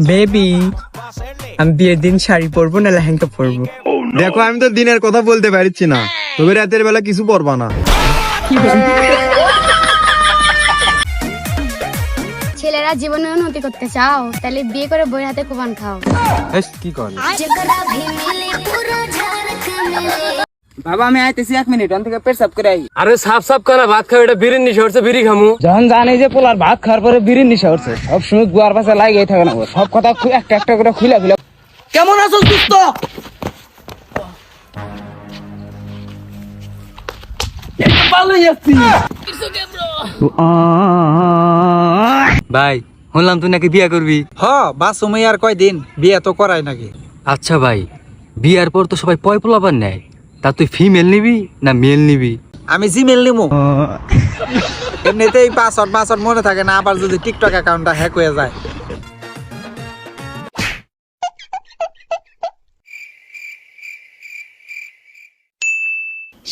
Baby, আমি বিয়ের দিন শাড়ি পরবো না লেহেঙ্গা পরবো? দেখো আমি তো দিনের কথা বলতে পারছি না, তবে রাতের বেলা কিছু পরবা না। ছেলেরা জীবনে উন্নতি করতে চাও, তাহলে বিয়ে করে বই হাতে কুবান খাও। কি কর বাবা আমি আইতেছি 1 মিনিট, থেকে পেট সাফ করে আই। আরে সাফ সাফ করা ভাত খাও, এটা বিড়ির নিশা হচ্ছে, বিড়ি খামু। যখন জানি যে পোলার ভাত খাওয়ার পরে বিড়ির নিশা হচ্ছে, সব সময় গুয়ার পাশে লাগিয়ে থাকে না, সব কথা একটা একটা করে খুলে খুলে। কেমন আছো সুস্থ? ভাই শুনলাম তুই নাকি বিয়া করবি? বাস সময় আর কয়দিন, বিয়ে তো করাই নাকি? আচ্ছা ভাই, বিয়ার পর তো সবাই পয় পোলাবার নেয়, তা তুই ফিমেল নিবি না মেল নিবি? আমি জিমেল নিমু। এমনিতেই পাসওয়ার্ড মনে থাকে না, আবার যদি টিকটক অ্যাকাউন্টটা হ্যাক হয়ে যায়।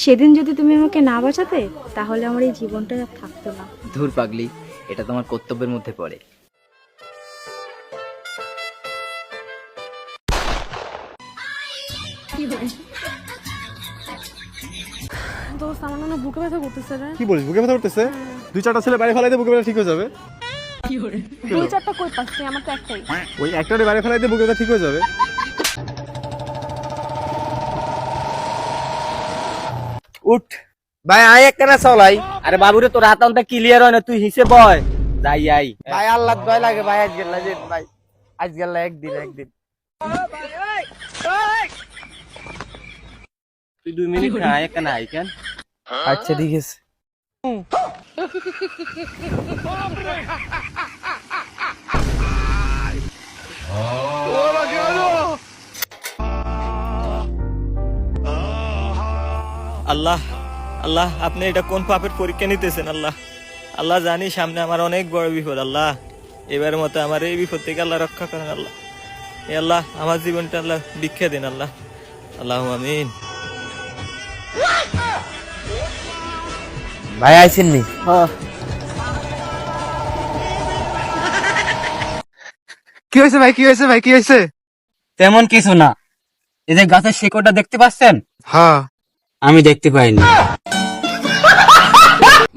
সেদিন যদি তুমি আমাকে না বাঁচাতে, তাহলে আমার এই জীবনটা আর থাকতো না। ধুর পাগলি, এটা তোমার কর্তব্যের মধ্যে পড়ে। দোস্ত, আমার না বুকে ব্যথা করতেছে রে। কি বলিস, বুকে ব্যথা করতেছে? 2-4টা ছেলে বাইরে ফেলাইতে বুকে ব্যথা ঠিক হয়ে যাবে। 2-4টা কই পাচ্ছি, আমার তো একটাই। ওই একটারে বাইরে ফেলাইতে বুকে ব্যথা ঠিক হয়ে যাবে। উঠ ভাই, আয় একখানা চলাই। আরে বাবুরে তোর হাতানটা ক্লিয়ার হয় না, তুই হিসে বয়। যাই আই ভাই, আল্লাহ ভয় লাগে ভাই, আজকে লাগে ভাই, আজকে একদিন তুই 2 মিনিট আয় একখানা আই কেন? আচ্ছা ঠিক আছে। আল্লাহ আল্লাহ, আপনি এটা কোন পাপের পরীক্ষা নিতেছেন? আল্লাহ আল্লাহ, জানি সামনে আমার অনেক বড় বিপদ। আল্লাহ এবার মতো আমার এই বিপদ থেকে আল্লাহ রক্ষা করেন। আল্লাহ এ আল্লাহ, আমার জীবনটা আল্লাহ ভিক্ষা দিন। আল্লাহ আল্লাহ আমিন। ভাই আইছেন নি? কি হয়েছে ভাই, কি হয়েছে ভাই, কি হয়েছে? তেমন কিছু না, এই যে গাছের শিকড়টা দেখতে পাচ্ছেন? হ্যাঁ, আমি দেখতে পাইনি।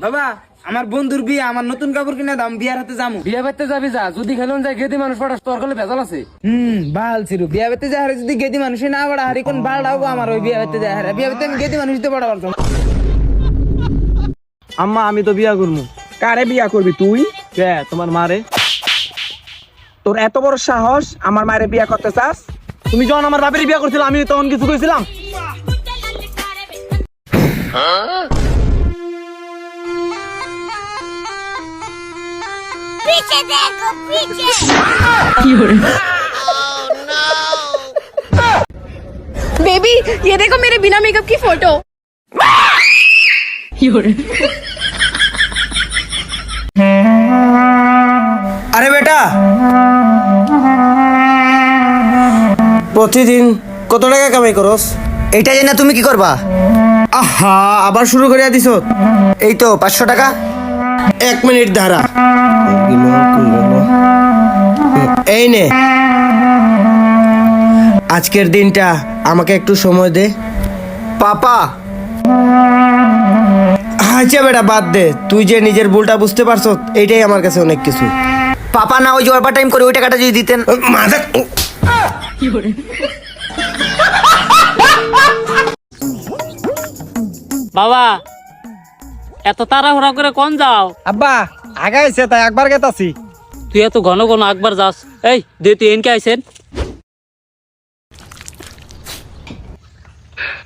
বাবা, আমার বন্ধুর বিয়ে, আমার নতুন কাপড় কিনে দাম, বিয়ার হাতে যাবো। বিয়া বাড়তে যাবি যা, যদি খেলুন যায় গেদি মানুষ পড়াস, তোর কলে ভেজাল আছে। বাল ছিল বিয়া বাড়তে যায়, যদি গেদি মানুষ না বাড়া হারি কোন বাল ডাকবো আমার ওই বিয়া বাড়তে যায়। বিয়া বাড়তে আমি গেদি মানুষ দিতে বড় পারতাম। আম্মা, আমি তো বিয়া করবো। কারে বিয়া করবি তুই? কে? তোমার মারে? তোর এত বড় সাহস আমার মায়ের বিয়া করতে চাস? তুমি যখন আমার বাপের বিয়া করছিল, আমি তখন কিছু কইছিলাম? पीछे देखो, पीछे। बेबी, ये देखो मेरे बिना मेकअप की फोटो। আরে বেটা, প্রতিদিন কত টাকা কামাই করস? এইটা জানা তুমি কি করবা? আহা, আবার শুরু করে দিছ। এই তো 500 টাকা। 1 মিনিট ধারা। এই নে, আজকের দিনটা আমাকে একটু সময় দে। পাপা, আচ্ছা বেটা বাদ দে, তুই যে নিজের ভুলটা বুঝতে পারছ, এইটাই আমার কাছে অনেক কিছু। পাপা না, ওই যে ওভার টাইম করে ওই টাকাটা যদি দিতেন। বাবা, এত তাড়াহুড়া করে কোন যাও? আব্বা আগাইছে, তাই একবার গেতাছি। তুই এত ঘন ঘন একবার যাস? এই দে, তুই এনকে আইছেন?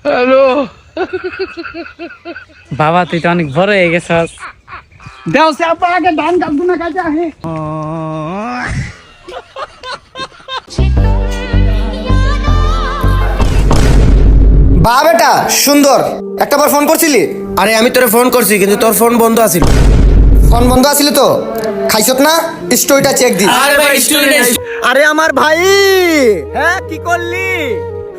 হ্যালো বাবা, তুই তো অনেক বড় হয়ে গেছস। দেও সে আব্বা, আগে ধান কাটবো না, কাজে আহে। বা বেটা সুন্দর, একটা বার ফোন করছিলি? আরে আমি তোরে ফোন করছি, কিন্তু তোর ফোন বন্ধ আছিল। ফোন বন্ধ আছিল তো? খাইছত না? স্টোরিটা চেক দি। আরে ভাই, স্টুডেন্ট। আরে আমার ভাই, হ্যাঁ কি করলি?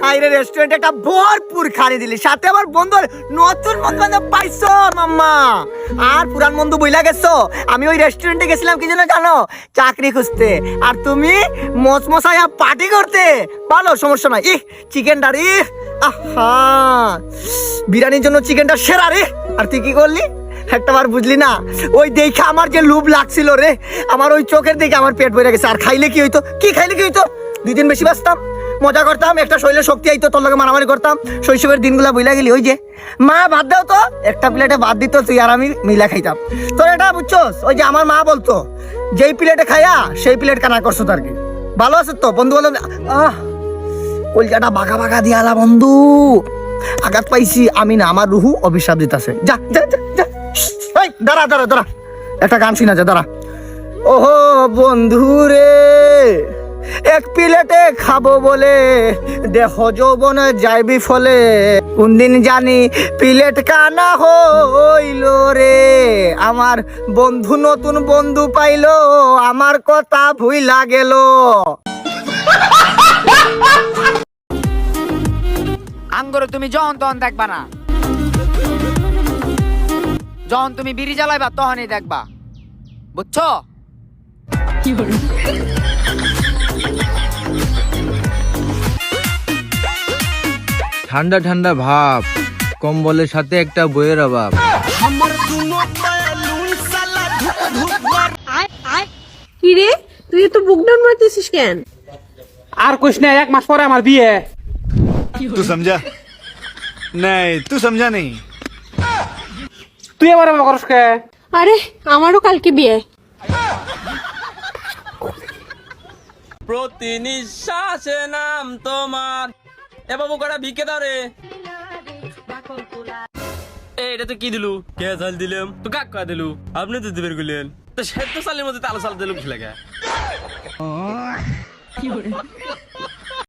আইরে রেস্টুরেন্টে একটা ভরপুর খানি দিলি, সাথে আবার বন্ধু নতুন বন্ধু বান্ধব পাইছো মাম্মা। আর পুরান বন্ধু বইলা গেছো। আমি ওই রেস্টুরেন্টে গেছিলাম কি জন্য জানো? চাকরি খুঁজতে, আর তুমি মসমসায়া পার্টি করতে। ভালো, সমস্যা নাই। চিকেনটা রে, আহা, বিরিয়ানির জন্য চিকেনটা সেরা রে। আর তুই কি করলি? একটাবার বুঝলি না? ওই দেখে আমার যে লোভ লাগছিল রে, আমার ওই চোখের দেখে আমার পেট ভরে গেছে। আর খাইলে কি হইতো? কি খাইলে কি হইতো? 2 দিন বেশি বাঁচতাম, মজা করতাম, একটা শরীরে শক্তি আইতো, তোর লগে মারামারি করতাম। শৈশবের দিনগুলা বইলা গেলি। ওই যে মা ভাত দাও তো, একটা প্লেটে ভাত দিত, তুই আর আমি মিলা খাইতাম। তোর এটা বুঝছস? ওই যে আমার মা বলতো, যেই প্লেটে খাইয়া সেই প্লেট কানা করছো। তার কি ভালো আছে তো বন্ধু? বলো, কলকাতা বাঘা বাঘা দিয়ালা বন্ধু, আঘাত পাইছি আমি না, আমার রুহু অভিশাপ দিতেছে। যা যা যা যা। এই দাঁড়া দাঁড়া দাঁড়া, একটা গান শুনা যা, দাঁড়া। ওহো বন্ধু রে, এক প্লেটে খাবো বলে দেহ যৌবন যাইবি ফলে, কোন দিন জানি প্লেট কানা হইল রে, আমার বন্ধু নতুন বন্ধু পাইলো, আমার কথা ভুইলা গেল। আঙ্গরে তুমি যখন তখন দেখবা না, যখন তুমি বিড়ি জ্বালাইবা তখনই দেখবা, বুঝছো? ঠান্ডা ঠান্ডা ভাব, কম্বলের সাথে একটা বইয়ের অভাব। কি রে, তুই তো বুক ডাউন মারতেছিস কেন? আর কইস না, 1 মাস পরে আমার বিয়ে। तू समझा? नहीं, तू समझा नहीं। তুই আবার আমার করস কে? আরে আমারও কালকে বিয়ে। প্রতি নিঃশ্বাসে নাম তোমার। এ বাবু কটা ভিক্ষে দাও রে। এটা তো কি দিলু? কে চাল দিলাম তো কাক কা দিলু? আপনি তো দিবের গুলেন তো সেদ্ধ চালের মধ্যে তালা চাল দিলু কি লাগে?